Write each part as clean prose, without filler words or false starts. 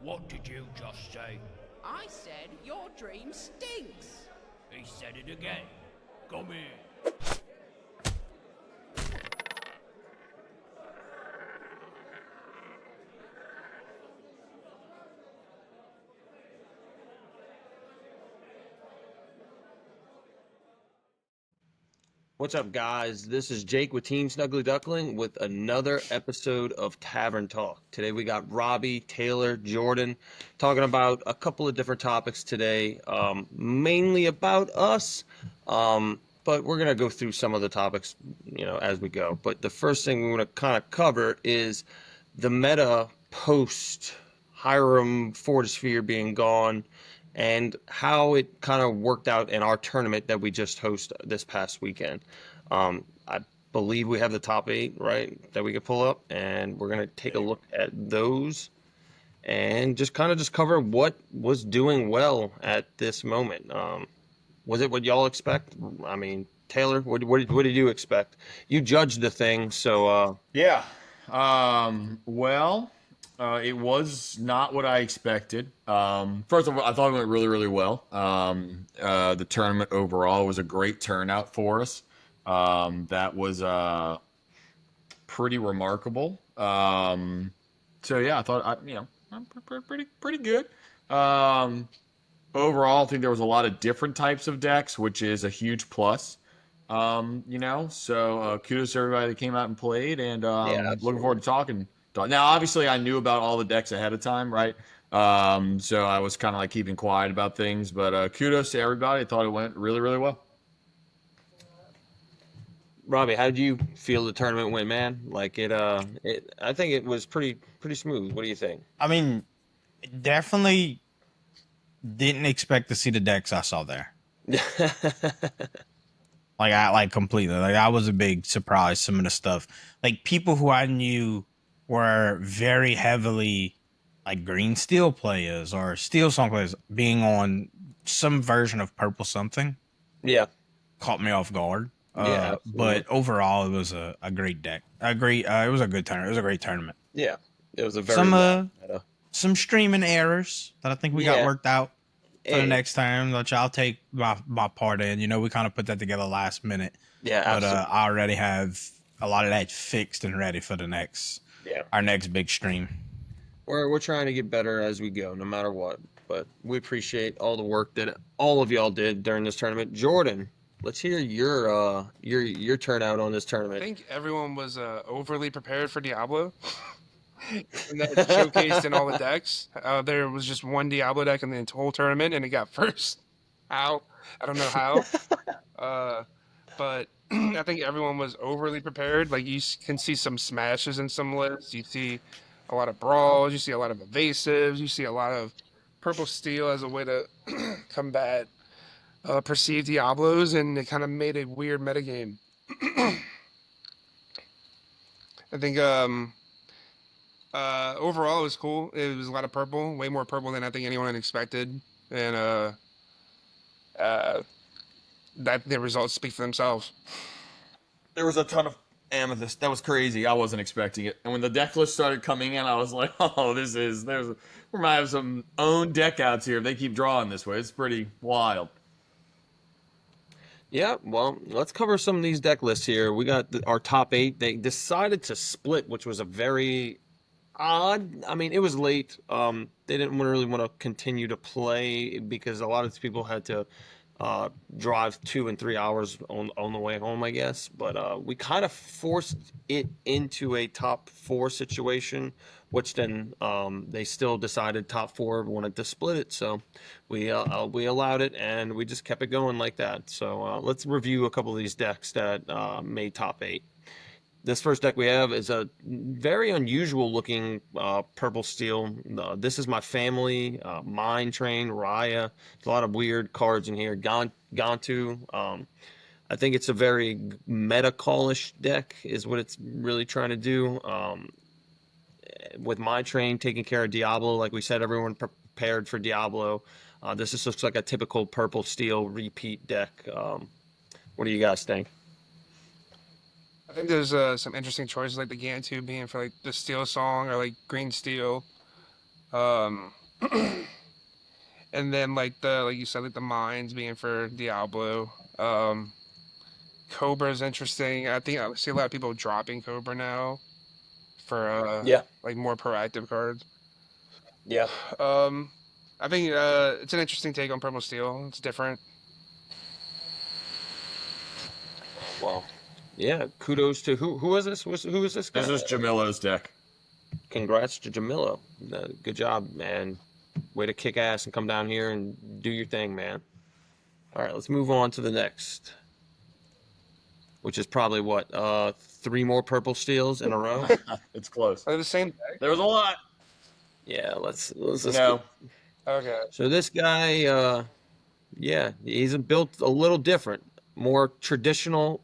What did you just say? I said your dream stinks. He said it again. Come here. What's up, guys? This is Jake with Team Snuggly Duckling with another episode of Tavern Talk. Today we got Robbie, Taylor, Jourdon talking about a couple of different topics today, mainly about us, but we're going to go through some of the topics, as we go. But the first thing we want to kind of cover is the meta post Hiram Fortisphere being gone, and how it kind of worked out in our tournament that we just hosted this past weekend. I believe we have the top 8, right, that we could pull up, and we're going to take a look at those and just cover what was doing well at this moment. Was it what y'all expect? I mean, Taylor, what did you expect? You judged the thing, so... Yeah. It was not what I expected. First of all, I thought it went really, really well. The tournament overall was a great turnout for us. That was pretty remarkable. So yeah, I thought pretty good. Overall, I think there was a lot of different types of decks, which is a huge plus. So kudos to everybody that came out and played, and looking forward to talking. Now, obviously, I knew about all the decks ahead of time, right? So I was kind of like keeping quiet about things, but kudos to everybody. I thought it went really, really well. Robbie, how did you feel the tournament went, man? Like I think it was pretty smooth. What do you think? I mean, definitely didn't expect to see the decks I saw there. Completely. Like, I was a big surprise. Some of the stuff, like people who I knew were very heavily like green steel players or steel song players being on some version of purple something. Yeah, caught me off guard. Yeah, but overall, it was a great deck. It was a good tournament. It was a great tournament. Yeah, it was a very some streaming errors that I think we got worked out for the next time, which I'll take my part in. We kind of put that together last minute. Yeah, but absolutely. I already have a lot of that fixed and ready for our next big stream. We're trying to get better as we go, no matter what. But we appreciate all the work that all of y'all did during this tournament. Jourdon, let's hear your turnout on this tournament. I think everyone was overly prepared for Diablo. And that showcased in all the decks. There was just one Diablo deck in the whole tournament, and it got first. How? I don't know how. But I think everyone was overly prepared. Like, you can see some smashes in some lists. You see a lot of brawls. You see a lot of evasives. You see a lot of purple steel as a way to combat perceived Diablos, and it kind of made a weird metagame. I think overall it was cool. It was a lot of purple, way more purple than I think anyone expected, and that the results speak for themselves. There was a ton of amethyst. That was crazy. I wasn't expecting it. And when the deck list started coming in, I was like, oh, we might have some own deck outs here if they keep drawing this way. It's pretty wild. Yeah, well, let's cover some of these deck lists here. We got our top 8. They decided to split, which was a very odd. I mean, it was late. They didn't really want to continue to play because a lot of people had to drive 2 and 3 hours on the way home, I guess. But we kind of forced it into a top 4 situation, which then they still decided top 4 wanted to split it. So we allowed it, and we just kept it going like that. So let's review a couple of these decks that made top 8. This first deck we have is a very unusual looking purple steel. This is my family, Mine Train, Raya. There's a lot of weird cards in here. Gantu. I think it's a very meta callish deck is what it's really trying to do. With Mine Train taking care of Diablo, like we said, everyone prepared for Diablo. This just looks like a typical purple steel repeat deck. What do you guys think? I think there's some interesting choices, like the Gantu being for like the Steel Song or like Green Steel. Um, and then like you said, like the mines being for Diablo. Cobra is interesting. I think I see a lot of people dropping Cobra now for Yeah, like more proactive cards. yeah. Um, I think it's an interesting take on Purple Steel. It's different. Well, yeah. Kudos to who was this? Who was this guy? This is Jamilo's deck. Congrats to Jamilo. Good job, man. Way to kick ass and come down here and do your thing, man. All right, let's move on to the next, which is probably what 3 more purple steals in a row. It's close. Are they the same deck? There was a lot. Yeah, let's just No. Okay. So this guy, yeah, he's built a little different, more traditional.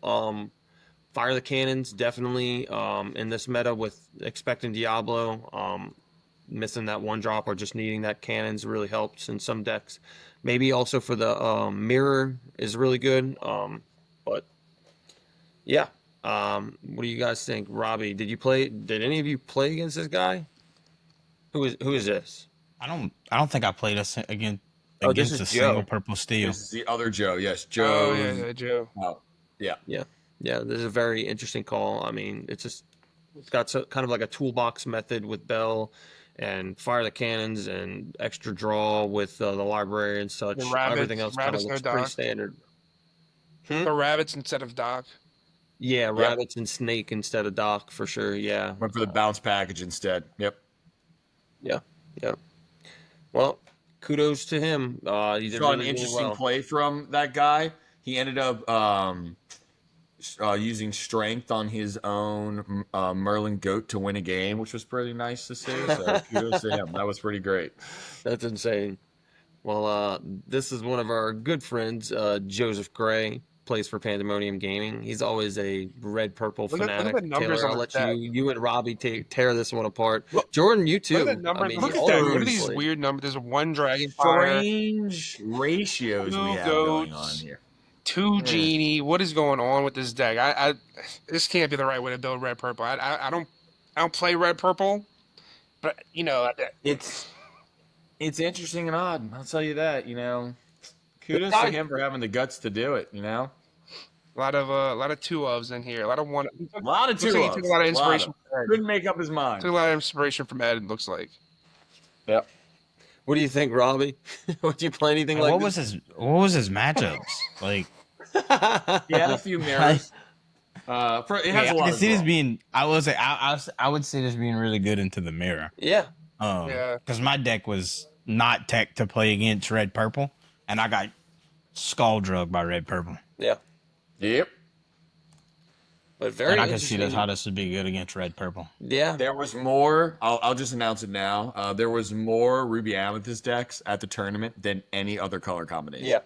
Fire the cannons definitely in this meta with expecting Diablo. Missing that 1-drop or just needing that cannons really helps in some decks. Maybe also for the mirror is really good. But yeah, what do you guys think, Robbie? Did any of you play against this guy? Who is this? I don't think I played against Oh, this is a Joe. single purple steel. This is the other Joe. Yes, Joe. Oh yeah, Joe. Oh, yeah. Yeah, this is a very interesting call. I mean, it's got kind of like a toolbox method with Bell and fire the cannons and extra draw with the library and such. The rabbits- Everything else kind of rabbits, no looks pretty dock. standard. The rabbits instead of Doc. Yeah, rabbits and snake instead of Doc for sure. Yeah, Went for the bounce package instead. Yep. yeah. Well, kudos to him. He did Saw really, an really interesting well. play from that guy. He ended up using strength on his own Merlin goat to win a game, which was pretty nice to see. So kudos to him. That was pretty great. That's insane. Well, this is one of our good friends, Joseph Gray, plays for Pandemonium Gaming. He's always a red-purple Look at the fanatic. numbers Taylor, on I'll the let deck. you and Robbie tear this one apart. Jordan, you too. Look at the numbers. I mean, Look you at that. Look always at these played. weird numbers. There's 1 dragon Strange ratios we have going on goats. here. 2 genie. What is going on with this deck? I this can't be the right way to build red purple. I don't play red purple, but you know It's interesting and odd. I'll tell you that. Kudos to him for having the guts to do it. a lot of 2 ofs in here. A lot of 1. A lot of Looks two. like he took a lot of inspiration from Ed. Couldn't make up his mind. Took a lot of inspiration from Ed. It looks like. Yep. What do you think, Robbie? Would you play anything like What was his matchups? Like, He had a few mirrors. It has I a lot can of see this draw. being. I would say this being really good into the mirror. Yeah. Yeah. Because my deck was not tech to play against red purple, and I got skull drugged by red purple. Yeah. Yep. But very And I can see interesting. how this would be good against red purple. Yeah. There was more. I'll just announce it now. There was more Ruby Amethyst decks at the tournament than any other color combination. Yeah.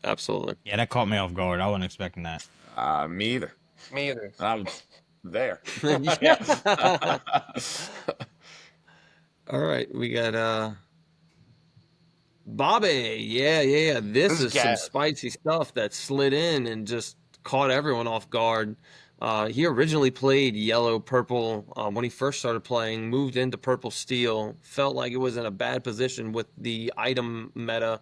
Absolutely. Yeah, that caught me off guard. I wasn't expecting that. Me either. Me either. I was there. Yeah. All right, we got Bobby. Yeah. This is some gas. spicy stuff that slid in and just caught everyone off guard. He originally played yellow purple when he first started playing, moved into purple steel, felt like it was in a bad position with the item meta,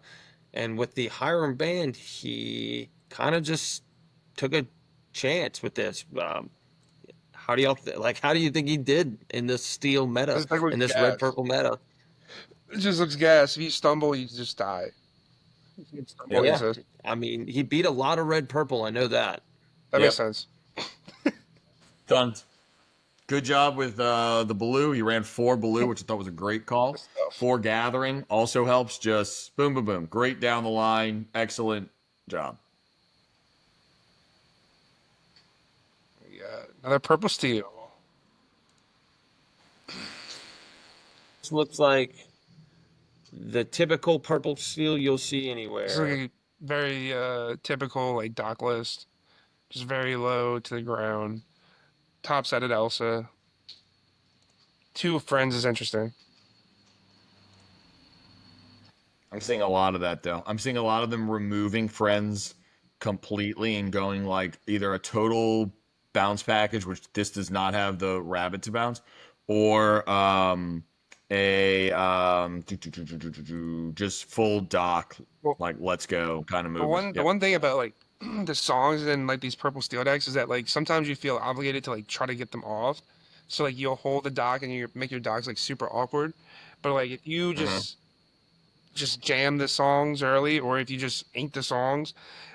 and with the Hiram band, he kind of just took a chance with this. How do y'all how do you think he did in this steel meta, This deck looks in this gas. red purple meta? It just looks gas. If you stumble, you just die. Yeah. That I mean, he beat a lot of red purple. I know that. makes sense. Done. Good job with the blue. He ran 4 blue, which I thought was a great call. 4 gathering also helps. Just boom, boom, boom. Great down the line. Excellent job. Yeah, another purple steel. This looks like the typical purple steel you'll see anywhere. It's like a very typical like dock list, just very low to the ground. Top sided Elsa. 2 friends is interesting. I'm seeing a lot of that, though. I'm seeing a lot of them removing friends completely and going like either a total bounce package, which this does not have the rabbit to bounce, or a just full dock, Well, like let's go kind of the movement. the one thing about like the songs and like these purple steel decks is that like sometimes you feel obligated to like try to get them off. So like you'll hold the dock and you make your docks like super awkward. But like if you just jam the songs early, or if you just ink the songs,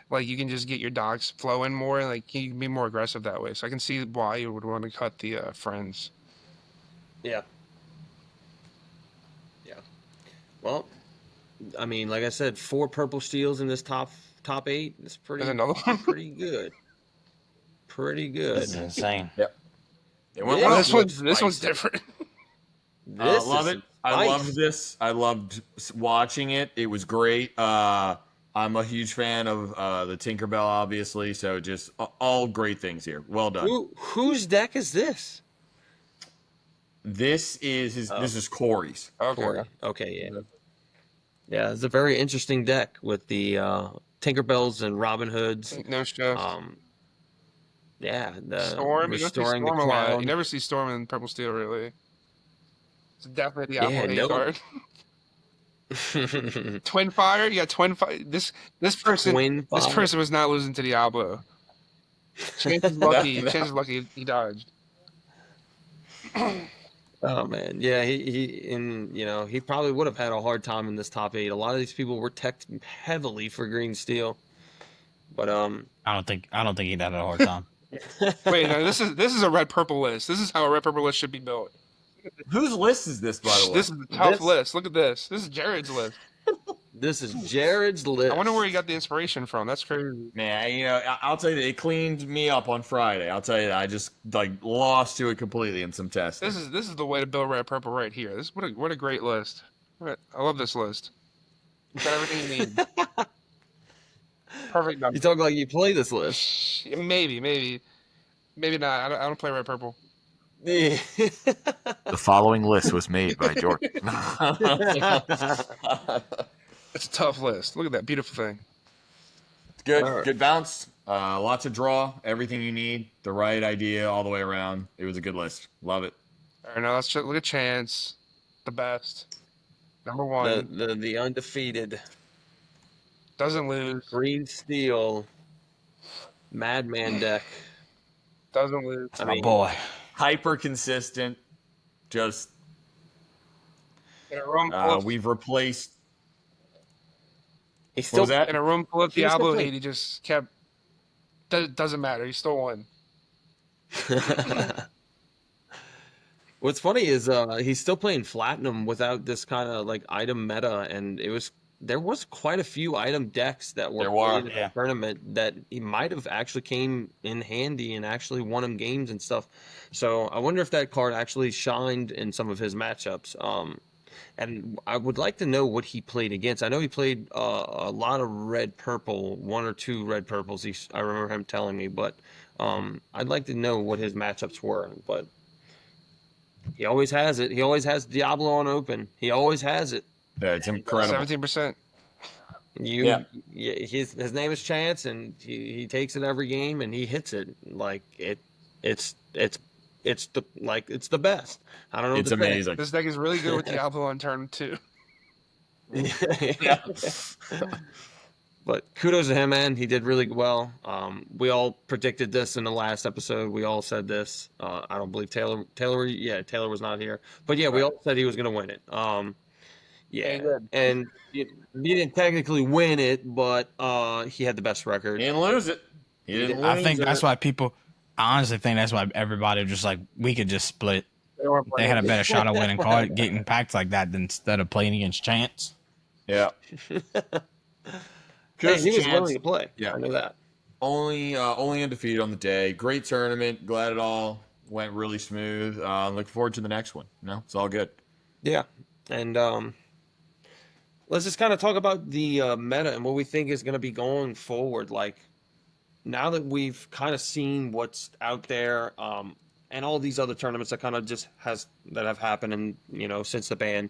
like you can just get your docks flowing more, and like you can be more aggressive that way. So I can see why you would want to cut the friends. Yeah. Yeah. Well, I mean, like I said, 4 purple steals in this top 8 is There's another one. pretty good. Pretty good. This is insane. Yep. It went Yeah. well. This one's different. This Love is it. I loved this. I loved watching it. It was great. I'm a huge fan of the Tinkerbell, obviously. So just all great things here. Well done. Whose deck is this? This is This is Corey's. Okay. Corey. Okay, yeah. Yeah, it's a very interesting deck with the Tinkerbells and Robin Hoods. No stress. Yeah, the Storm. You don't see restoring Storm the a lot. crown. You never see Storm in Purple Steel, really. It's definitely the Yeah, Apple no. card. Twin Fire. You got Twin Fire. This person. Twin This Fire. person was not losing to Diablo. Chances lucky he dodged. Oh man, yeah, he probably would have had a hard time in this top 8. A lot of these people were teched heavily for green steel, but I don't think he'd had a hard time. Wait, no, this is a red purple list. This is how a red purple list should be built. Whose list is this, by the way? This is the tough This- list. Look at this. This is Jared's list. this is Jared's list. I wonder where he got the inspiration from. That's crazy. Man, I'll tell you, it cleaned me up on Friday. I'll tell you that. I just like lost to it completely in some testing. This is the way to build red purple right here. What a great list. I love this list. It's got everything you need. Perfect number. You talk like you play this list. Maybe not. I don't play red purple. Yeah. The following list was made by Jordan. It's a tough list. Look at that beautiful thing. Good, All right. good bounce. Lots of draw. Everything you need. The right idea all the way around. It was a good list. Love it. All right, now let's look at Chance, the best, number one. the undefeated Doesn't lose. green steel madman deck. Doesn't lose. I My mean, boy. Hyper consistent. Just In a room full of, we've replaced. he's What still was that? in a room full of He was Diablo still hate, he just kept. Doesn't matter. He still won. What's funny is he's still playing Platinum without this kind of like item meta, and there was quite a few item decks that were There were, played in yeah. the tournament that he might have actually came in handy and actually won him games and stuff. So I wonder if that card actually shined in some of his matchups. And I would like to know what he played against. I know he played a lot of red purple, 1 or 2 red purples. I remember him telling me, but I'd like to know what his matchups were. But he always has it. He always has Diablo on open. He always has it. Yeah, it's incredible. 17%. His name is Chance, and he takes it every game, and he hits it like it's the best. I don't know. It's what to say. amazing. This deck is really good with Diablo on turn 2. Yeah. But kudos to him, man. He did really well. We all predicted this in the last episode. We all said this. I don't believe Taylor was not here. But yeah, we all said he was going to win it. Yeah. And he didn't technically win it, but he had the best record. He didn't lose it. He didn't lose I think it. that's why I honestly think that's why everybody was just like, we could just split. They had a better shot of winning card getting packed like that than instead of playing against Chance. Yeah. Hey, he was Chance- willing to play. Yeah. I know that. Only undefeated on the day. Great tournament. Glad it all went really smooth. Look forward to the next one. It's all good. Yeah. And let's just kind of talk about the meta and what we think is going to be going forward. Like, now that we've kind of seen what's out there, and all these other tournaments that kind of just have happened, and since the ban,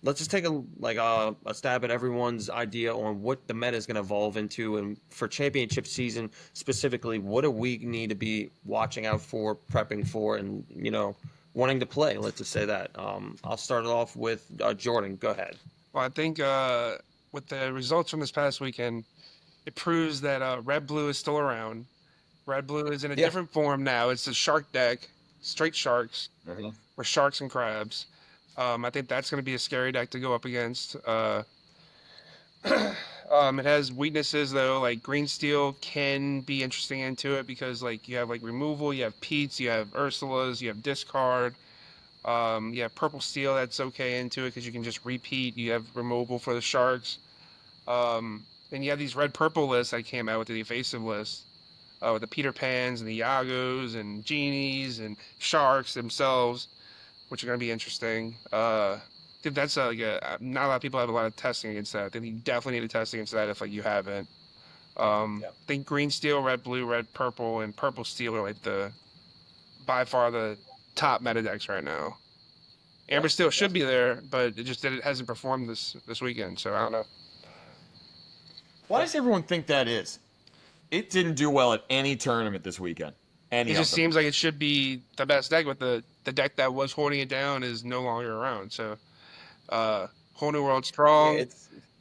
let's just take a stab at everyone's idea on what the meta is going to evolve into, and for championship season specifically, what do we need to be watching out for, prepping for, and wanting to play. Let's just say that. I'll start it off with Jourdon. Go ahead. Well, I think with the results from this past weekend, it proves that Red Blue is still around. Red Blue is in a Yeah. different form now. It's a shark deck, straight sharks, with sharks and crabs. I think that's going to be a scary deck to go up against. It has weaknesses though, like green steel can be interesting into it because like you have like removal, you have Pete's, you have Ursulas, you have discard. You have purple steel that's okay into it because you can just repeat. You have removal for the sharks. Then you have these red purple lists that came out with the evasive list. With the Peter Pans and the Yagos and Genies and Sharks themselves, which are going to be interesting. I think that's not a lot of people have a lot of testing against that. I think you definitely need to test against that if like you haven't. I think green steel, red blue, red purple, and purple steel are like by far the top meta decks right now. Amber steel should be there, but it hasn't performed this weekend, so I don't know. Why does everyone think that is? It didn't do well at any tournament this weekend. It just seems like it should be the best deck, but the deck that was holding it down is no longer around. So, whole new world strong,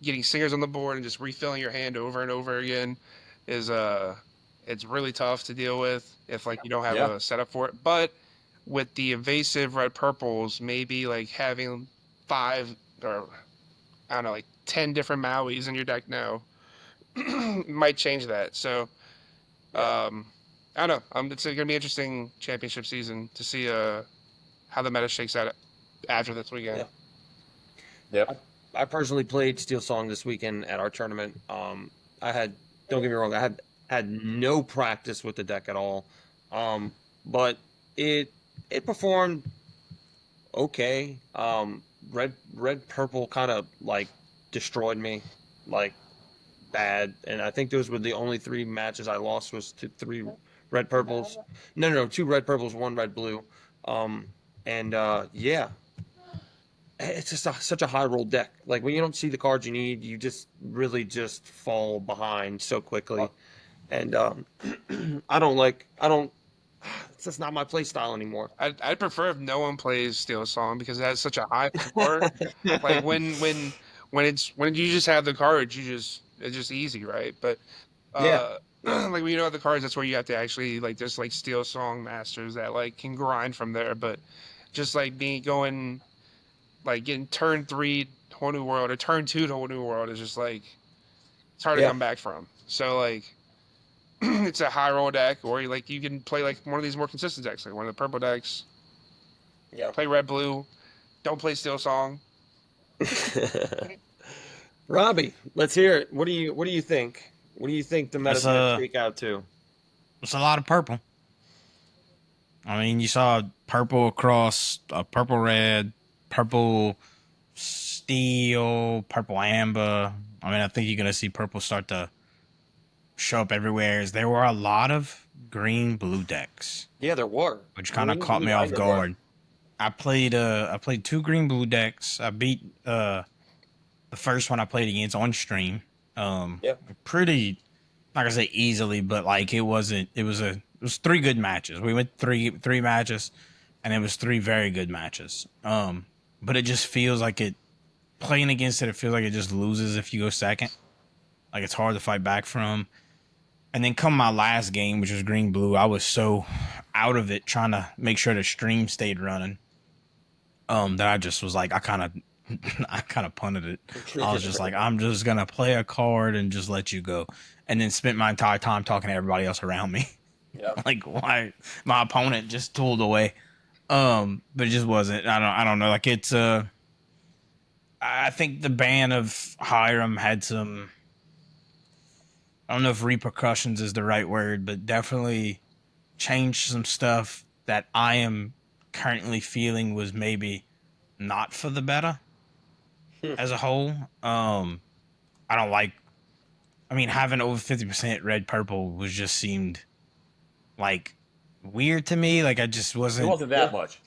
getting singers on the board and just refilling your hand over and over again is it's really tough to deal with if like you don't have a setup for it. But with the invasive red purples, maybe like having 5 or I don't know, like 10 different Mauis in your deck now might change that. So, I don't know. It's going to be interesting championship season to see how the meta shakes out after this weekend. I personally played Steel Song this weekend at our tournament. Don't get me wrong, I had no practice with the deck at all. But it performed okay. Red purple kind of like destroyed me, like bad. And I think those were the only 3 matches I lost was to 3 red purples. No, 2 red purples, 1 red blue. It's just such a high roll deck. Like when you don't see the cards you need, you just really just fall behind so quickly. And it's just not my play style anymore. I'd prefer if no one plays Steel Song because it has such a high floor. Like when you just have the cards, it's just easy, right? But like when you don't have the cards, that's where you have to actually like just like Steel Song masters that like can grind from there. But just like getting turn 3 whole new world or turn 2 to whole new world is just like it's hard to come back from. So like it's a high roll deck, or you can play like one of these more consistent decks, like one of the purple decks. Yeah. Play red blue. Don't play Steel Song. Robbie, let's hear it. What do you think? What do you think the meta's gonna shake out to? It's a lot of purple. I mean, you saw purple across purple red, purple steel, purple amber. I mean, I think you're gonna see purple start to show up everywhere. There were a lot of green blue decks. Yeah, there were. Which kind of caught me off guard. I played 2 green blue decks. I beat the first one I played against on stream. Pretty, not gonna say easily, but like it was 3 good matches. We went three matches, and it was 3 very good matches. But it just feels like playing against it feels like it just loses if you go second. Like it's hard to fight back from. And then come my last game, which was green blue, I was so out of it trying to make sure the stream stayed running. That I just was like, I kind of punted it. I was just like, I'm just gonna play a card and just let you go, and then spent my entire time talking to everybody else around me. Yeah. Like why my opponent just tooled away. But it just wasn't. I don't know. Like it's I think the ban of Hiram had some. I don't know if repercussions is the right word, but definitely changed some stuff that I am currently feeling was maybe not for the better as a whole. I don't like, having over 50% red purple just seemed like weird to me. Like I just wasn't. It wasn't that much.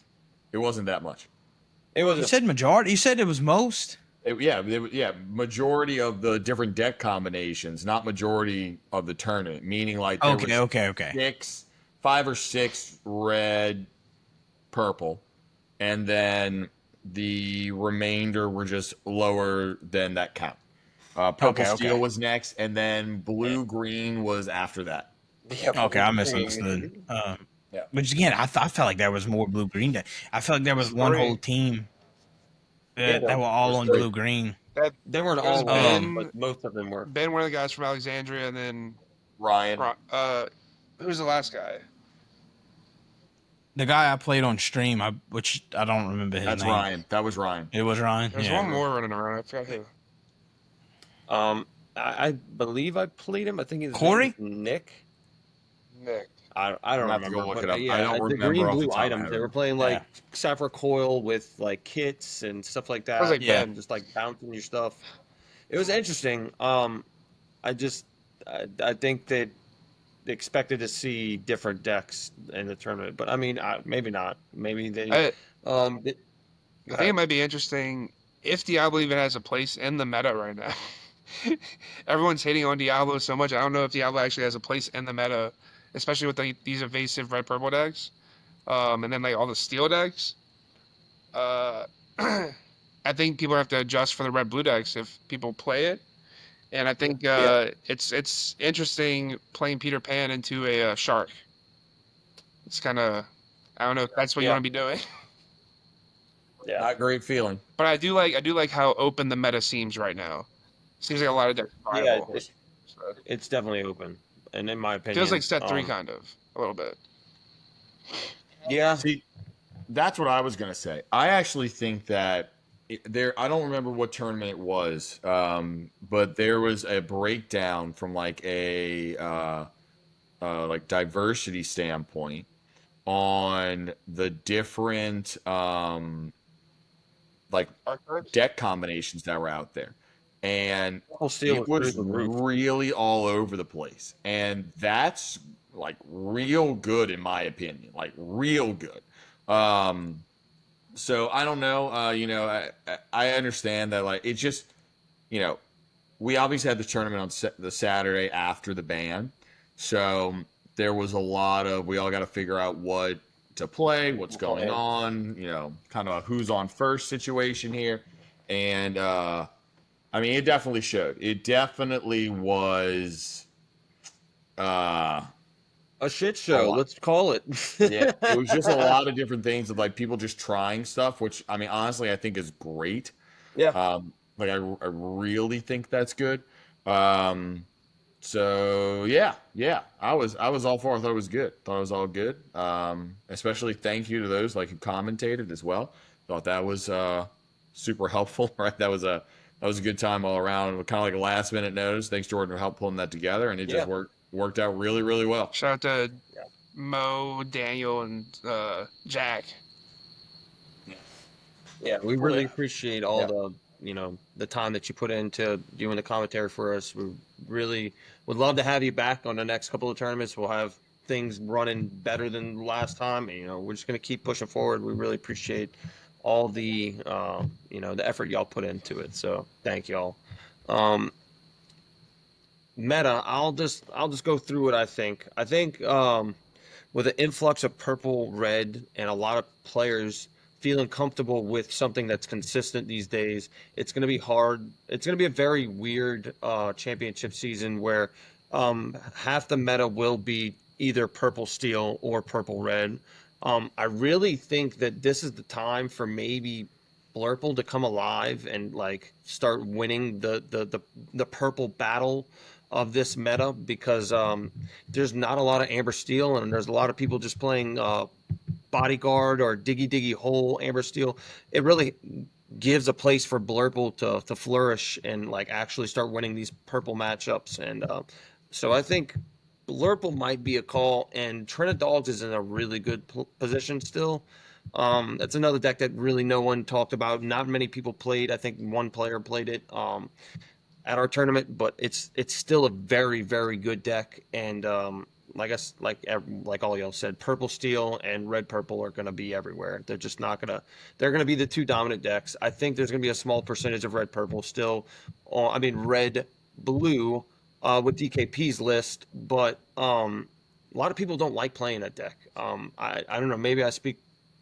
It wasn't that much. It was. You said majority. You said it was most. Majority of the different deck combinations, not majority of the tournament. Meaning like there was 5 or 6 red, purple, and then the remainder were just lower than that count. Purple Okay, steel okay. was next, and then blue green was after that. Okay, I misunderstood. Yeah. Which again, I felt like there was more blue green. I felt like there was one whole Three. team Yeah, that were all there's on 3. blue green. That They weren't there's all on, Um, but most of them were. Ben, one of the guys from Alexandria, and then Ryan. who's the last guy? the guy I played on stream, which I don't remember his That's name. Ryan. That was Ryan. It was Ryan. There's Yeah. one more running around. I forgot who. I believe I played him. I think his Corey? name was Nick. Nick. I don't I'm gonna have to remember. go look but, it up. yeah, I don't the remember green off the blue top of my items. head. They were playing like Yeah. Sapphire Coil with like kits and stuff like that. Sounds like Yeah. Ben. Just like bouncing your stuff. It was interesting. I just I think that they expected to see different decks in the tournament, but I mean, maybe not. Maybe they. I They, go I think it ahead. might be interesting if Diablo even has a place in the meta right now. Everyone's hating on Diablo so much. I don't know if Diablo actually has a place in the meta, especially with these evasive red purple decks, and then like all the steel decks. Uh, I think people have to adjust for the red blue decks if people play it, and I think Yeah. it's interesting playing Peter Pan into a shark. It's kind of I don't know if that's what you Yeah. want to be doing. Yeah. Not a great feeling. But I do like how open the meta seems right now. Seems like a lot of decks are Yeah. viable. So, It's definitely open, and in my opinion, feels like set 3 kind of a little bit. Yeah. See, that's what I was gonna say. I actually think that there. I don't remember what tournament it was, but there was a breakdown from like a like diversity standpoint on the different like Archetypes? deck combinations that were out there, and Full steel it was was through the roof. really all over the place, and that's like real good in my opinion, like real good. Um, so I don't know. I understand that like it's just you know we obviously had the tournament on the Saturday after the ban, so there was a lot of we all got to figure out what to play, what's going on, kind of a who's on first situation here, and I mean it definitely showed. It definitely was. A shit show. lot. Let's call it. Yeah, it was just a lot of different things of like people just trying stuff, which I mean, honestly, I think is great. Yeah. Like I really think that's good. So yeah, I was all for it. I thought it was good. Thought it was all good. Especially thank you to those like who commentated as well. Thought that was super helpful. Right, that was a good time all around. Kind of like a last minute notice. Thanks Jourdon for help pulling that together, and it just worked out really really well. Shout out to Mo, Daniel, and Jack. Yeah, we really appreciate all the time that you put into doing the commentary for us. We really would love to have you back on the next couple of tournaments. We'll have things running better than last time. We're just going to keep pushing forward. We really appreciate all the the effort y'all put into it. So thank y'all. Meta, I'll just go through what I think. I think with an influx of purple, red, and a lot of players feeling comfortable with something that's consistent these days, it's going to be hard. It's going to be a very weird championship season where half the meta will be either purple steel or purple red. I really think that this is the time for maybe Blurple to come alive and like start winning the purple battle of this meta, because there's not a lot of Amber Steel, and there's a lot of people just playing Bodyguard or Diggy Hole Amber Steel. It really gives a place for Blurple to flourish and like actually start winning these purple matchups. And so I think Blurple might be a call, and Trinidad Dogs is in a really good position still. That's another deck that really no one talked about. Not many people played. I think one player played it at our tournament, but it's still a very, very good deck. And like all y'all said, purple steel and red purple are going to be everywhere. They're just not going to. They're going to be the two dominant decks. I think there's going to be a small percentage of red purple still. Red blue with DKP's list, but a lot of people don't like playing that deck. I don't know. Maybe I speak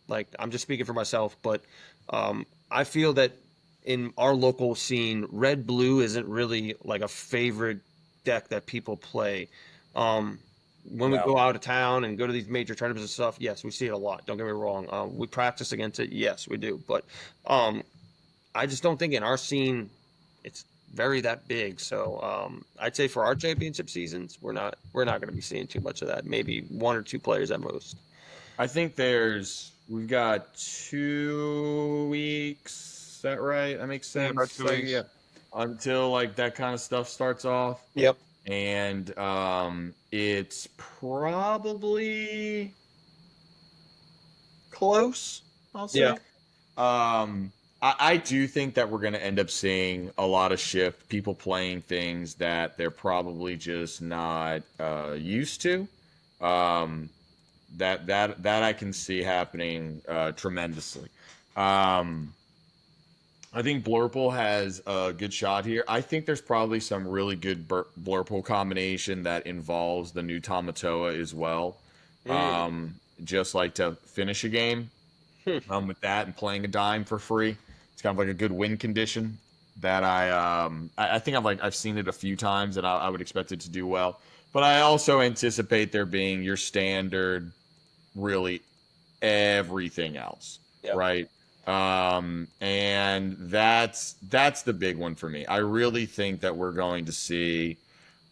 like I'm just speaking for myself, but I feel that in our local scene, red blue isn't really like a favorite deck that people play. When we No. go out of town and go to these major tournaments and stuff, yes, we see it a lot. Don't get me wrong. We practice against it, yes, we do. But I just don't think in our scene it's very that big. So I'd say for our championship seasons, we're not going to be seeing too much of that. Maybe 1 or 2 players at most. I think we've got 2 weeks. Is that right? That makes sense. about 2 weeks. Yeah. Until like that kind of stuff starts off. Yep. And it's probably close, I'll say. Yeah. I do think that we're going to end up seeing a lot of shift, people playing things that they're probably just not used to. That I can see happening tremendously. I think Blurple has a good shot here. I think there's probably some really good Blurple combination that involves the new Tamatoa as well. Just like to finish a game with that and playing a dime for free. It's kind of like a good win condition that I think I've seen it a few times and I would expect it to do well. But I also anticipate there being your standard, really everything else, right? And that's the big one for me. I really think that we're going to see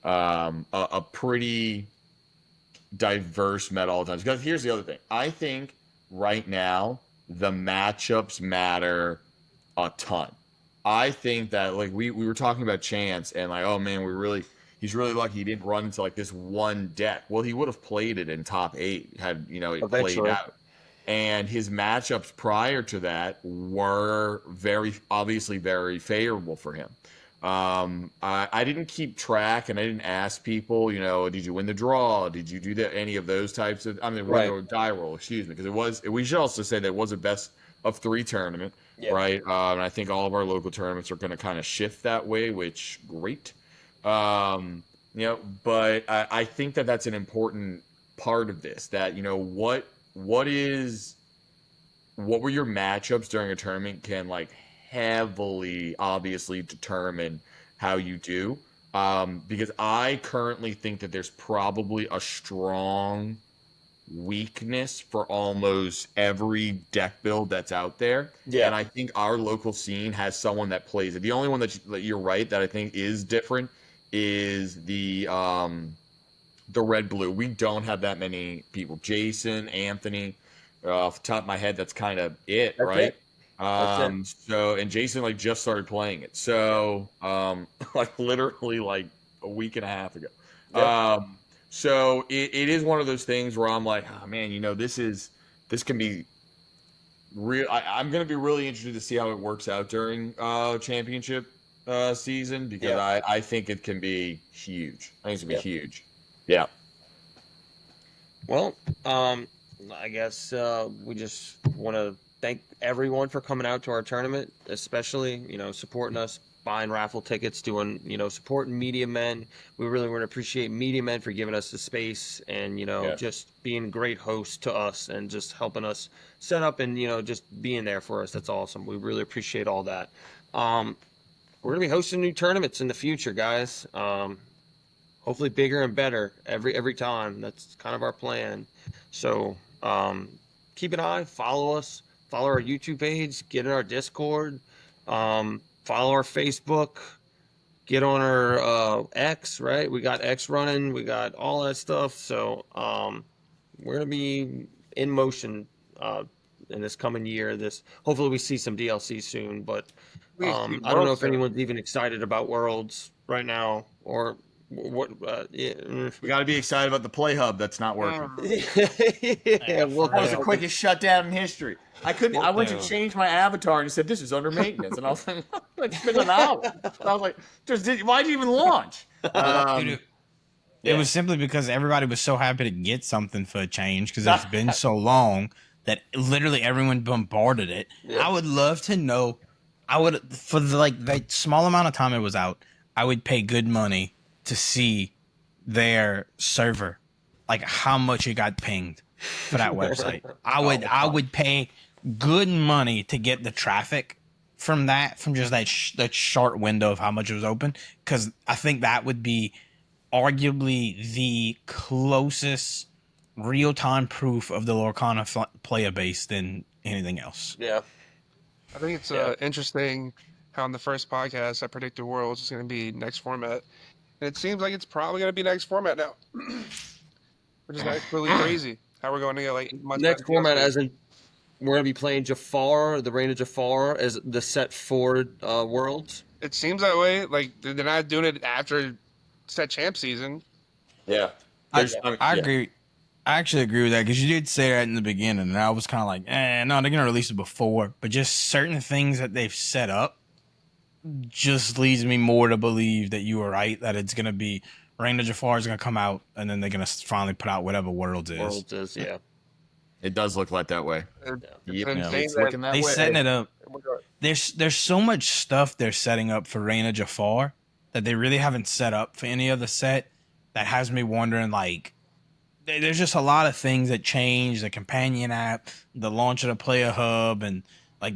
a pretty diverse meta all the time. Because here's the other thing. I think right now the matchups matter a ton. I think that like we were talking about Chance and like, oh man, he's really lucky he didn't run into like this one deck. Well, he would have played it in top 8 had it played out. And his matchups prior to that were obviously very favorable for him. I didn't keep track and I didn't ask people, did you win the draw? Did you do any of those types of, die roll, excuse me, because we should also say that it was a best of 3 tournament, right? And I think all of our local tournaments are going to kind of shift that way, which great. But I think that that's an important part of this, that, what were your matchups during a tournament can like heavily obviously determine how you do, because I currently think that there's probably a strong weakness for almost every deck build that's out there, and I think our local scene has someone that plays it. The only one that you're right that I think is different is the red blue. We don't have that many people. Jason, Anthony, off the top of my head, that's kind of it, right? So, and Jason like just started playing it. So, like literally like a week and a half ago. So it is one of those things where I'm like, oh man, this can be real. I'm going to be really interested to see how it works out during championship season, because I think it can be huge. I think it's going to be huge. Yeah. Well, I guess we just want to thank everyone for coming out to our tournament, especially, supporting us, buying raffle tickets, doing, supporting Media Men. We really want to appreciate Media Men for giving us the space and, just being great hosts to us and just helping us set up and, just being there for us. That's awesome. We really appreciate all that. We're going to be hosting new tournaments in the future, guys. Hopefully bigger and better every time. That's kind of our plan. So keep an eye, follow us, follow our YouTube page, get in our Discord, follow our Facebook, get on our X, right? We got X running, we got all that stuff. So we're gonna be in motion in this coming year. Hopefully we see some DLC soon, but I don't know if anyone's even excited about Worlds right now or what. We got to be excited about the Play Hub that's not working. That was the quickest shutdown in history. I went to change my avatar and it said this is under maintenance, and I was like, it's been an hour. I was like, why'd you even launch? It was simply because everybody was so happy to get something for a change, because it's been so long that literally everyone bombarded it. I would love to know. For the small amount of time it was out, I would pay good money to see their server, like how much it got pinged. for that website. I would pay good money to get the traffic from just that short window of how much it was open, because I think that would be arguably the closest real-time proof of the Lorcana player base than anything else. Yeah. I think it's Yeah. interesting how in the first podcast I predicted Worlds is going to be next format, and it seems like it's probably going to be next format now, which is really crazy. How we're going to get like 8 months Next out of format, DLC. as in we're gonna be playing Jafar, the Reign of Jafar, as the set for Worlds. It seems that way. Like they're not doing it after set champ season. Yeah. I mean, agree. I actually agree with that, because you did say that in the beginning, and I was kind of like, no, they're gonna release it before. But just certain things that they've set up just leads me more to believe that you were right, that it's gonna be Reign of Jafar is gonna come out, and then they're gonna finally put out whatever Worlds is. Worlds is, yeah. It does look like that way. It's Yep, insane it's that looking that They way. setting it up. There's so much stuff they're setting up for Reign of Jafar that they really haven't set up for any other set, that has me wondering, like, there's just a lot of things that change, the companion app, the launch of the player hub, and like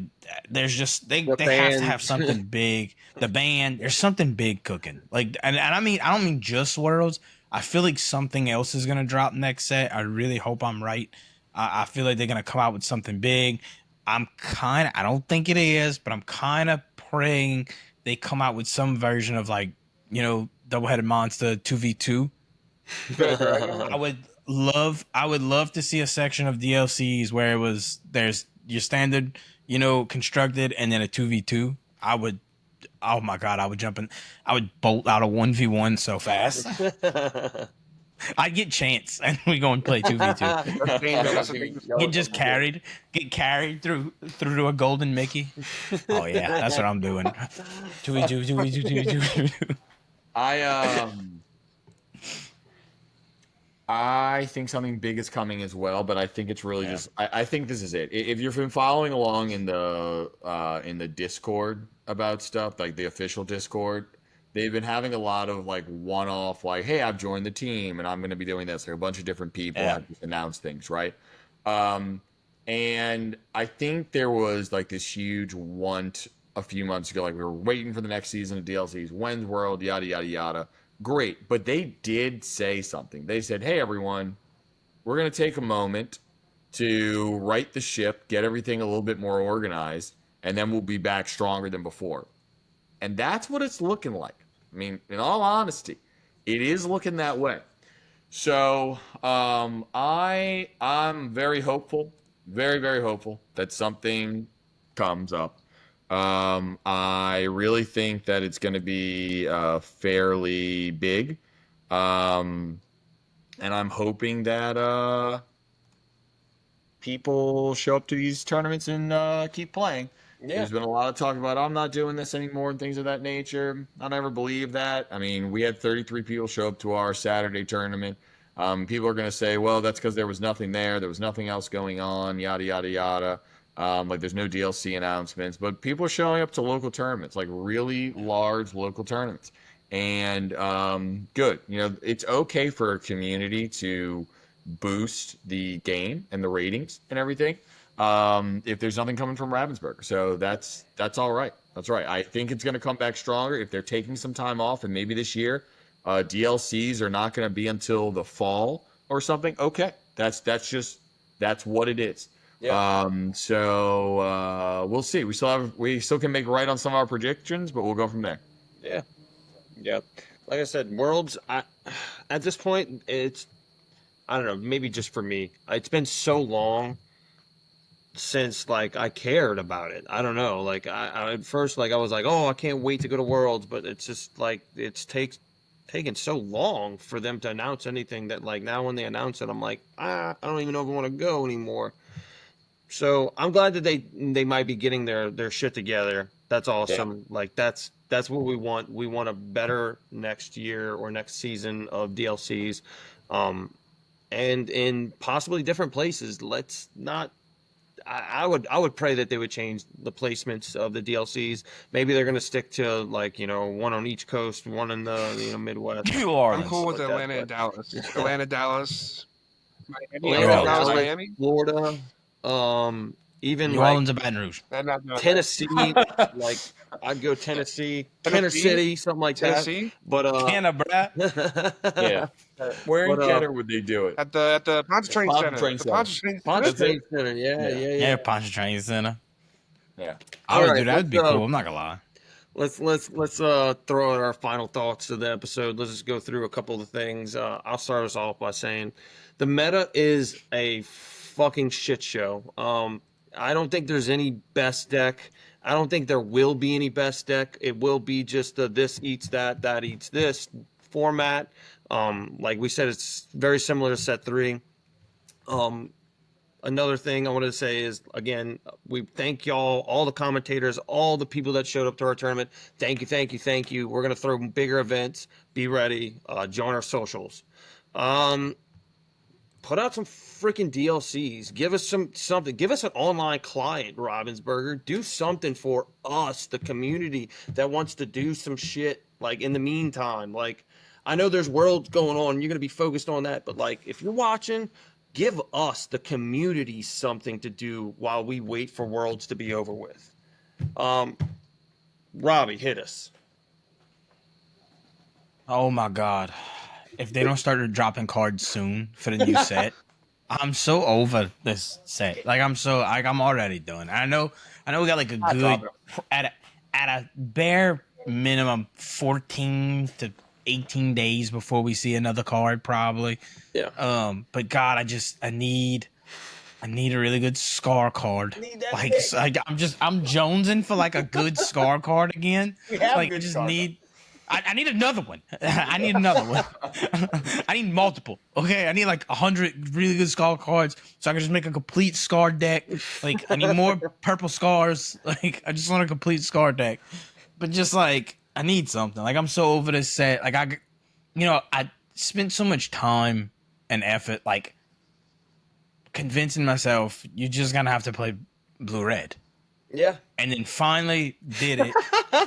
there's just they have to have something big. The band, there's something big cooking. Like, and I don't mean just Worlds. I feel like something else is gonna drop next set. I really hope I'm right. I feel like they're gonna come out with something big. I don't think it is, but I'm kind of praying they come out with some version of, like, double-headed monster 2v2. I would love to see a section of DLCs where there's your standard, constructed, and then a 2v2. Oh my God, I would bolt out a 1v1 so fast. I'd get chance, and we go and play 2v2. Get carried through to a golden Mickey. Oh yeah, that's what I'm doing. 2v2. I think something big is coming as well, but I think it's really just. I think this is it. If you've been following along in the Discord about stuff, like the official Discord, they've been having a lot of like one-off, like, hey, I've joined the team and I'm going to be doing this. Like a bunch of different people have just announced things, right? And I think there was like this huge want a few months ago, like we were waiting for the next season of DLCs, when's World, yada yada yada. Great, but they did say something. They said, hey everyone, we're going to take a moment to right the ship, get everything a little bit more organized, and then we'll be back stronger than before. And that's what it's looking like. I mean, in all honesty, it is looking that way. So I'm very hopeful, very, very hopeful that something comes up. I really think that it's going to be fairly big. And I'm hoping that people show up to these tournaments and keep playing. Yeah. There's been a lot of talk about, I'm not doing this anymore and things of that nature. I never believed that. I mean, we had 33 people show up to our Saturday tournament. People are going to say, well, that's because there was nothing there. There was nothing else going on, yada, yada, yada. Like there's no DLC announcements. But people are showing up to local tournaments, like really large local tournaments. And good. It's okay for a community to boost the game and the ratings and everything. If there's nothing coming from Ravensburger. So that's all right. That's right. I think it's going to come back stronger if they're taking some time off, and maybe this year DLCs are not going to be until the fall or something. Okay. That's what it is. Yeah. So we'll see. We still can make right on some of our predictions, but we'll go from there. Yeah. Yeah. Like I said, Worlds, at this point, I don't know, maybe just for me, it's been so long since like I cared about it. I don't know. Like I at first, like I was like, oh, I can't wait to go to Worlds, but it's just like taken so long for them to announce anything that like now when they announce it, I'm like, I don't even know if I want to go anymore. So I'm glad that they might be getting their shit together. That's awesome. Yeah. Like that's what we want. We want a better next year or next season of DLCs, and in possibly different places. Let's not. I would pray that they would change the placements of the DLCs. Maybe they're going to stick to like one on each coast, one in the Midwest. I'm cool with Atlanta and Dallas. Atlanta, Dallas. Miami. Atlanta, That was Dallas, Miami. Florida, even New like Orleans and Baton Rouge. They're not doing that. Tennessee. Like I'd go Tennessee, Kenner Tennessee? City, something like Tennessee that. But Canna, bruh. Yeah. Where in But, Kenner would they do it? at the Pontchartrain Pontchartrain Center. The Center. Pontchartrain Ponce Center. Trade Center, yeah. Yeah, Pontchartrain Center. Yeah. I would All do right, that'd be let's, cool. I'm not gonna lie. Let's throw out our final thoughts to the episode. Let's just go through a couple of things. I'll start us off by saying the meta is a fucking shit show. I don't think there's any best deck. I don't think there will be any best deck. It will be just the this eats that, that eats this format. Like we said, it's very similar to set 3. Another thing I wanted to say is, again, we thank y'all, all the commentators, all the people that showed up to our tournament. Thank you, thank you, thank you. We're going to throw bigger events. Be ready. Join our socials. Put out some freaking DLCs. Give us something. Give us an online client, Ravensburger. Do something for us, the community that wants to do some shit, like, in the meantime. Like, I know there's worlds going on. You're going to be focused on that. But, like, if you're watching, give us, the community, something to do while we wait for Worlds to be over with. Robbie, hit us. Oh my god. If they don't start dropping cards soon for the new set, I'm so over this set. Like I'm already done. I know we got like a good at a bare minimum 14 to 18 days before we see another card probably. Yeah. But God, I need a really good Scar card. I'm jonesing for like a good Scar card again. Like I just need. I need another one. I need another one. I need multiple. Okay, I need like 100 really good Scar cards so I can just make a complete Scar deck. Like I need more purple Scars. Like I just want a complete Scar deck. But just like I need something. Like I'm so over this set. Like I spent so much time and effort like convincing myself you're just gonna have to play blue red. Yeah. And then finally did it.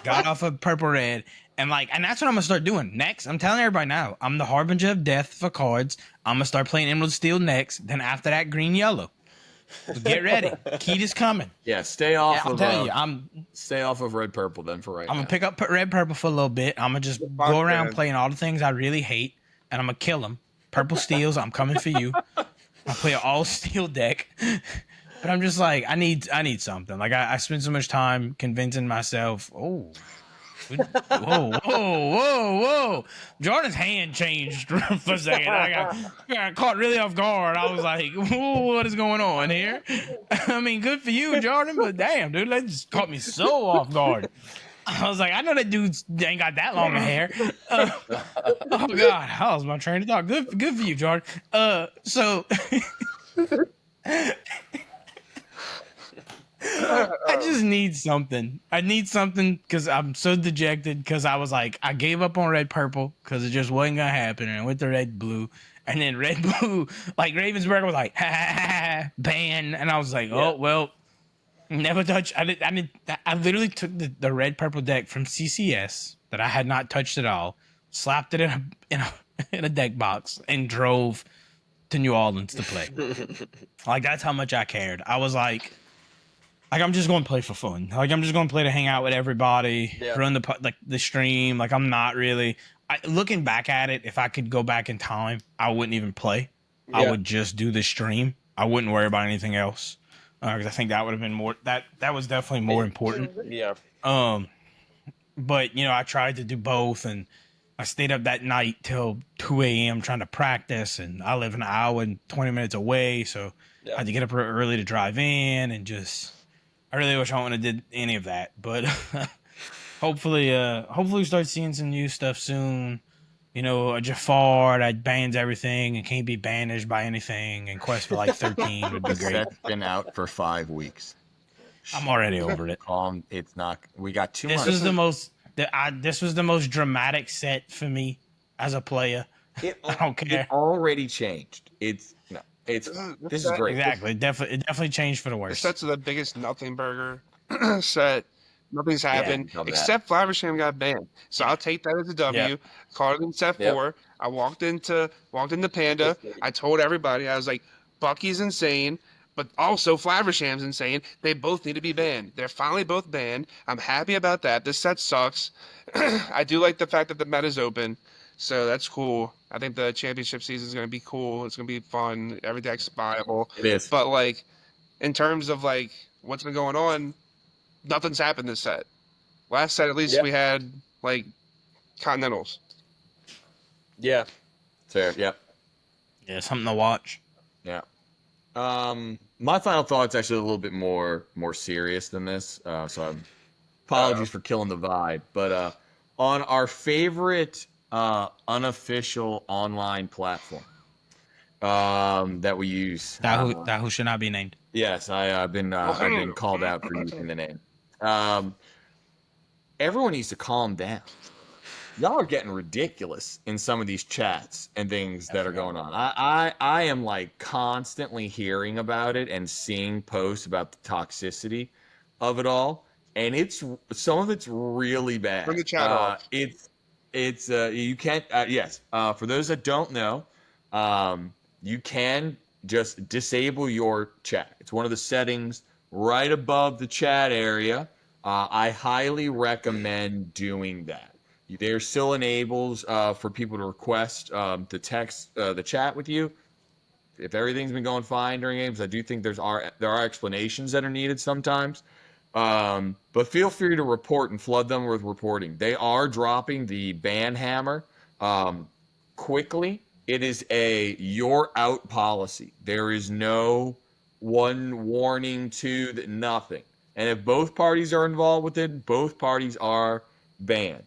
Got off of purple red. And that's what I'm gonna start doing next. I'm telling everybody now, I'm the harbinger of death for cards. I'm gonna start playing Emerald Steel next. Then after that, green yellow. So get ready. Keat is coming. Yeah, stay off I'm of telling you, stay off of red purple then for right I'm now. gonna pick up red purple for a little bit. I'm gonna just go around playing all the things I really hate, and I'm gonna kill them. Purple steels, I'm coming for you. I'll play an all steel deck. But I'm just like, I need something. Like I spent so much time convincing myself, whoa. Jordan's hand changed for a second. I got caught really off guard. I was like, whoa, what is going on here? I mean, good for you, Jordan, but damn, dude, that just caught me so off guard. I was like, I know that dude ain't got that long of hair. Oh God, I was my train of thought. Good for you, Jordan. So I just need something. I need something because I'm so dejected because I was like, I gave up on red purple because it just wasn't gonna happen, and I went to red blue, and then red blue, like Ravensburger was like, ha, ban, and I was like, oh well, never touch. I literally took the red purple deck from CCS that I had not touched at all, slapped it in a deck box, and drove to New Orleans to play. Like that's how much I cared. I was like I'm just going to play for fun. Like I'm just going to play to hang out with everybody, run the stream. Like I'm not really. Looking back at it, if I could go back in time, I wouldn't even play. Yeah. I would just do the stream. I wouldn't worry about anything else because I think that would have been more. That was definitely more important. Yeah. But I tried to do both, and I stayed up that night till 2 a.m. trying to practice, and I live an hour and 20 minutes away, so I had to get up early to drive in and just. I really wish I wouldn't have did any of that, but hopefully we start seeing some new stuff soon. A Jafar that bans everything and can't be banished by anything, and Quest for like 13 would be great. That's been out for 5 weeks. I'm already over it. It's not. We got 2 months. This was the most dramatic set for me as a player. I don't care. It already changed. This is great. Exactly. It definitely changed for the worse. The set's the biggest nothing burger set Nothing's happened become that. except Flaversham got banned. So I'll take that as a W. Yeah. Called it in set Yep. 4. I walked into Panda. I told everybody, I was like, Bucky's insane, but also Flaversham's insane. They both need to be banned. They're finally both banned. I'm happy about that. This set sucks. I do like the fact that the meta's open. So that's cool. I think the championship season is going to be cool. It's going to be fun. Every deck's viable. It is. But like, in terms of like what's been going on, nothing's happened this set. Last set, at least Yeah. we had like continentals. Yeah. Fair. Yep. Yeah, something to watch. Yeah. My final thought's actually a little bit more serious than this. So apologies for killing the vibe. But on our favorite unofficial online platform that we use. That who should not be named. Yes, I've been called out for using the name. Everyone needs to calm down. Y'all are getting ridiculous in some of these chats and things that are going on. I am like constantly hearing about it and seeing posts about the toxicity of it all, and some of it's really bad. Turn the chat off. It's you can't yes. For those that don't know, you can just disable your chat. It's one of the settings right above the chat area. I highly recommend doing that. There still enables for people to request to text the chat with you. If everything's been going fine during games, I do think there are explanations that are needed sometimes. But feel free to report and flood them with reporting. They are dropping the ban hammer quickly. It is a you're out policy. There is no one warning, nothing. And if both parties are involved with it, both parties are banned.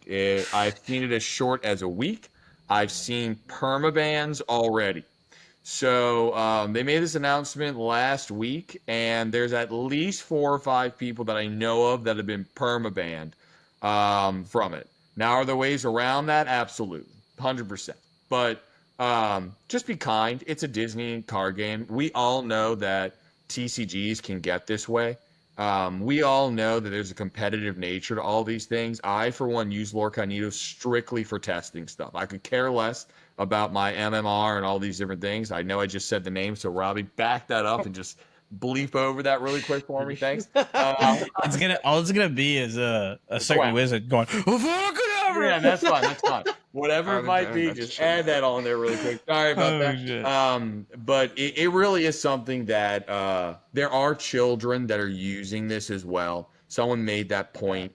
I've seen it as short as a week. I've seen permabans already. So they made this announcement last week, and there's at least 4 or 5 people that I know of that have been permabanned from it. Now, are there ways around that? Absolutely, 100%. But just be kind. It's a Disney card game. We all know that TCGs can get this way. We all know that there's a competitive nature to all these things. I, for one, use Lorcainito strictly for testing stuff. I could care less about my MMR and all these different things. I know I just said the name, so Robbie, back that up and just bleep over that really quick for me. Thanks. All it's gonna be is a certain wizard going, "Oh, fuck it, Yeah, that's fine. That's fine. Whatever it might be, That's just true. add that on there really quick. Sorry about that. Shit. But it really is something that there are children that are using this as well. Someone made that point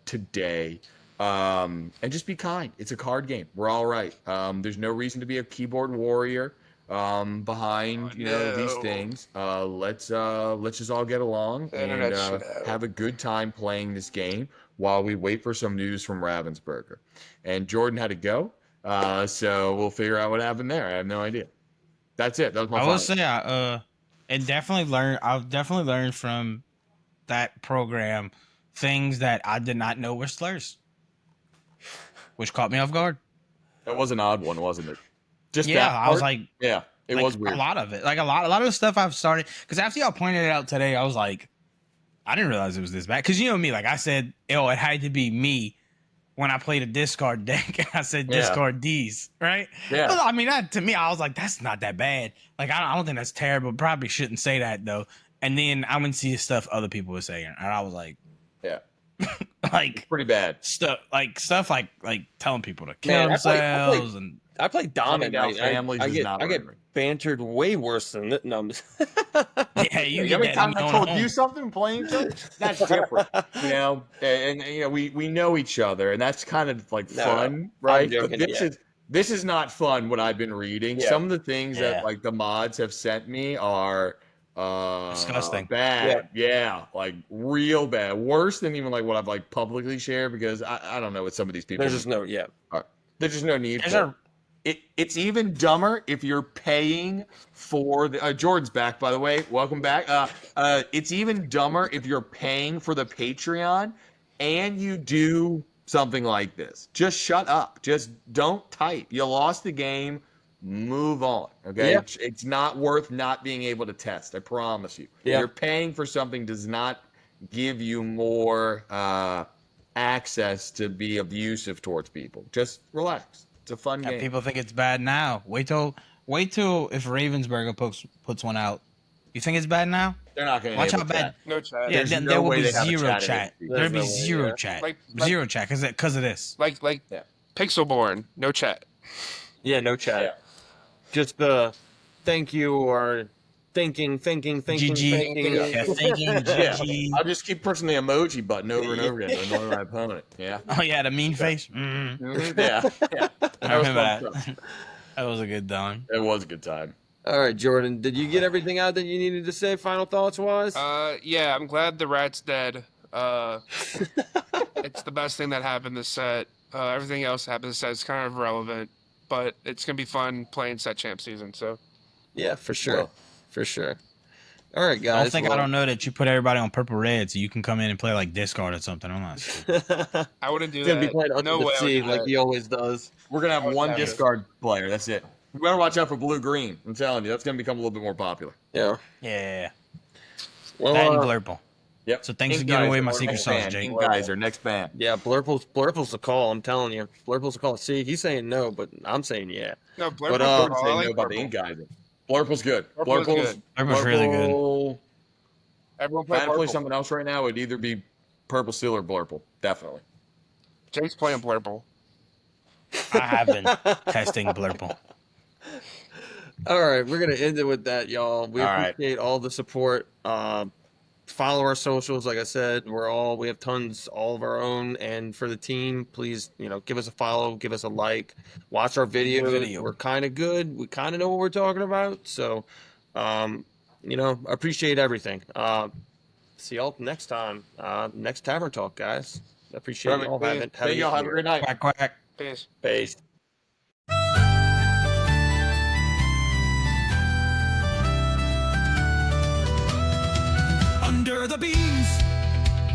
today. And just be kind. It's a card game. We're all right. There's no reason to be a keyboard warrior behind these things. Let's just all get along The and internet should have. have a good time playing this game while we wait for some news from Ravensburger. And Jourdon had to go, so we'll figure out what happened there. I have no idea. That's it. That was my I final. will say, I've definitely learned from that program things that I did not know were slurs, which caught me off guard. That was an odd one, wasn't it? Just Yeah, that I was part? like, yeah, it was weird. A lot of it, like a lot of the stuff I've started. Because after y'all pointed it out today, I was like, I didn't realize it was this bad. Because you know me, like I said, it had to be me when I played a discard deck, and I said discard these, right? Yeah. But, I mean, to me, I was like, that's not that bad. Like I don't think that's terrible. Probably shouldn't say that though. And then I went to see stuff other people were saying, and I was like, Yeah, like pretty bad. stuff like telling people to kill Man, I themselves and I play Hunting Dominant. down families I is get not I get right. bantered way worse than that. No, I'm just- yeah, you Every get time that I going told home. you something playing each other, that's different, and we know each other, and that's kind of like No, fun, right? joking, But yeah. this is not fun. What I've been reading, Yeah. some of the things Yeah. that like the mods have sent me are Disgusting. bad, yeah, like real bad, worse than even like what I've like publicly shared, because I don't know what some of these people. there's just no There's just no need There's for it. It's even dumber if you're paying for the Jordan's back, by the way. Welcome back. It's even dumber if you're paying for the Patreon and you do something like this. Just shut up. Just don't type. You lost the game. Move on. Okay. Yeah. It's not worth not being able to test. I promise you. Yeah. You're paying for something does not give you more access to be abusive towards people. Just relax. It's a fun game. People think it's bad now. Wait till if Ravensburger puts one out. You think it's bad now? They're not going to Watch how chat. bad. No chat. Yeah, There's then no there will way be they have a zero chat in chat. HD. There'll be There's no way, zero yeah. chat. Like- Zero chat because of this. Like Yeah. Pixelborn, no chat. Yeah, no chat. Yeah. Just the thank you or thinking. GG. Yeah, thinking Yeah. GG. I'll just keep pressing the emoji button over and over again to annoy my opponent. Yeah. Oh yeah, the mean face. Yeah. Yeah. I remember fun that. stuff. That was a good time. It was a good time. All right, Jourdon, did you get everything out that you needed to say? Final thoughts wise? Yeah, I'm glad the rat's dead. It's the best thing that happened this set. Everything else happened this set is kind of irrelevant, but it's gonna be fun playing set champ season. So Yeah, for sure. Well. For sure. All right, I guys. don't think I don't know that you put everybody on purple red so you can come in and play like discard or something. I'm not sure. I wouldn't do He's going to that. be playing under No the way I would sea do like that. he always does. We're going to have one Yeah. discard player. That's it. We better watch out for blue-green. I'm telling you, that's going to become a little bit more popular. Yeah. Yeah. Well, That and Blurple. Yep. So thanks for Ink giving away Geyser, my our secret next sauce, band. Jake. Ink Geyser, next band. yeah, Blurple's the call, I'm telling you. Blurple's the call. See, he's saying no, but I'm saying yeah. No, Blurple. But, I uh, would I say like no about the Blurple. Ink Geyser. Blurple's good. Blurple's good. Blurple's really good. Blurple- Everyone If I play had to play Blurple. something else right now, it would either be Purple Steel or Blurple. Definitely. Jake's playing Blurple. I have been testing Blurple. All right, we're going to end it with that, y'all. We All right. appreciate all the support. Follow our socials. Like I said, we have tons all of our own. And for the team, please, give us a follow, give us a like, watch our videos. We're kind of good. We kind of know what we're talking about. So, appreciate everything. See y'all next time. Next Tavern Talk, guys. Appreciate Perfect. y'all having Thank y'all. Have a great night. Quack, quack. Peace. Peace. Under the beams,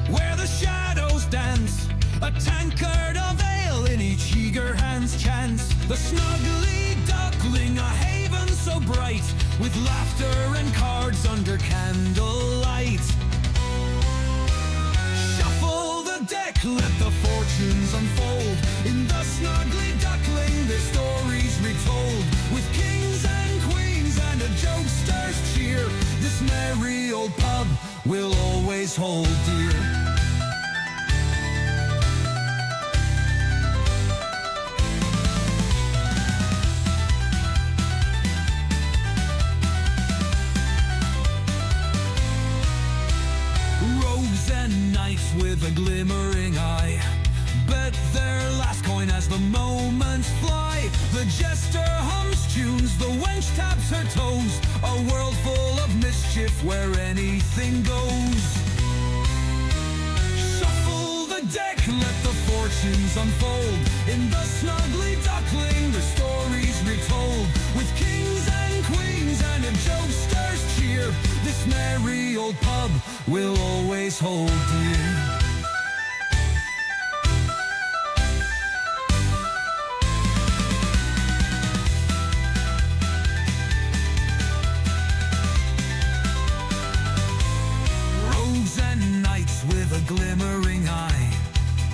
where the shadows dance, a tankard of ale in each eager hand's chance. The snuggly duckling, a haven so bright, with laughter and cards under candlelight. Shuffle the deck, let the fortunes unfold. In the snuggly duckling, their stories retold, with kings and queens and a jokester's cheer. This merry old pub will always hold dear. Rogues and knights with a glimmering eye bet their last coin as the moments fly. The jester hums tunes, the wench taps her toes. A world full of mischief where anything goes. Shuffle the deck, let the fortunes unfold. In the snuggly duckling, the stories retold, with kings and queens and a jokester's cheer. This merry old pub will always hold dear. Rogues and knights with a glimmering eye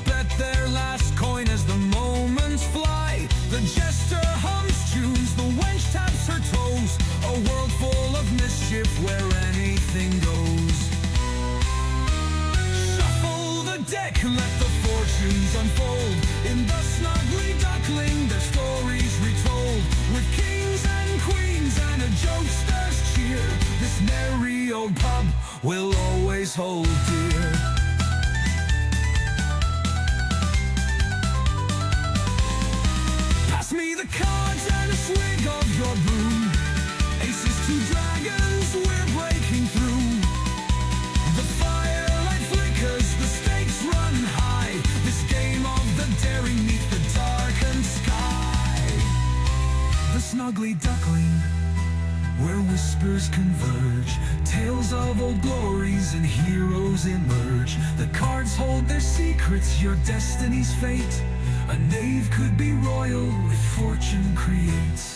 bet their last coin as the moments fly. The jester hums tunes, the wench taps her toes. A world full of mischief where anything goes. Shuffle the deck, let the fortunes unfold. In the snuggly duckling, their stories retold, with kings and queens and a jokester's cheer. This merry old pub will always hold dear. Pass me the cards and a swig of your brew. Aces to dragons, we're breaking through. The firelight flickers, the stakes run high. This game of the daring neath the darkened sky. The snuggly duckling, where whispers converge, tales of old glories and heroes emerge. The cards hold their secrets, your destiny's fate. A knave could be royal if fortune creates.